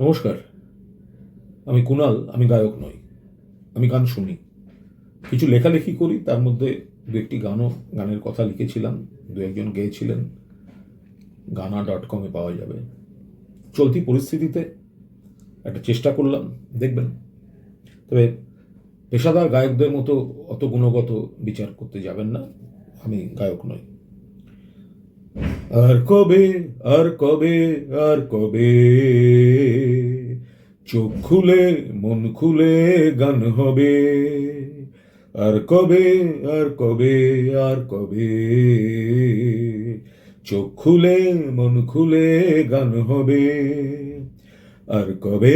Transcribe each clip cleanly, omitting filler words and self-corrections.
নমস্কার, আমি কুণাল। আমি গায়ক নই, আমি গান শুনি, কিছু লেখালেখি করি। তার মধ্যে দু একটি গানের কথা লিখেছিলাম, দু একজন গেয়েছিলেন। গানা.com-এ পাওয়া যাবে। চলতি পরিস্থিতিতে একটা চেষ্টা করলাম, দেখবেন। তবে পেশাদার গায়কদের মতো অত গুণগত বিচার করতে যাবেন না, আমি গায়ক নই। আর কবে, আর কবে, আর কবে চোখ খুলে মন খুলে গান হবে? আর কবে, আর কবে, আর কবে চোখ খুলে মন খুলে গান হবে? আর কবে,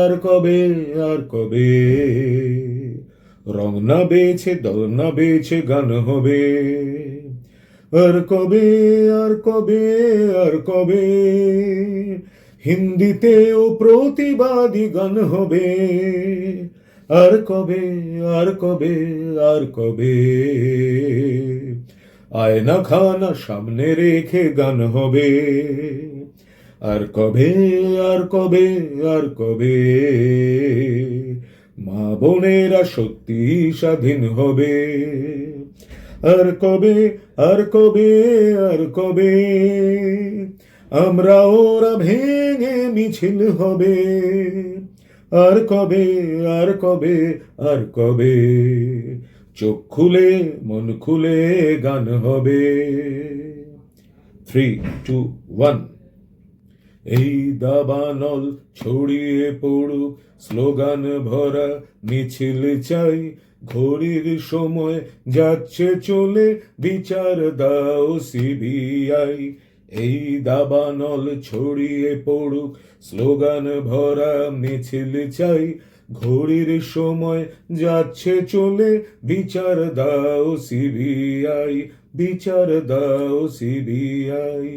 আর কবে, আর কবে রং না বেছে দল না বেছে গান হবে? আর কবে, আর কবে, আর কবে হিন্দিতেও প্রতিবাদী গান হবে? আর কবে, আর কবে, আর কবে আয়না খানা সামনে রেখে গান হবে? আর কবে, আর কবে, আর কবে মা বোনেরা সত্যি স্বাধীন হবে? আর কবে, আর কবে, আর কবে আমরা ওরা ভেঙে মিছিল হবে? আর কবে, আর কবে, আর কবে চোখ খুলে মন খুলে গান হবে? 3, 2, 1। এই দাবানল ছড়িয়ে পড়ুক, স্লোগান ভরা মিছিল চাই। ঘড়ির সময় যাচ্ছে চলে, বিচার দাও সিবিআই। এই দাবানল ছড়িয়ে পড়ুক, স্লোগান ভরা মিছিল চাই। ঘড়ির সময় যাচ্ছে চলে, বিচার দাও সিবিআই, বিচার দাও সিবিআই।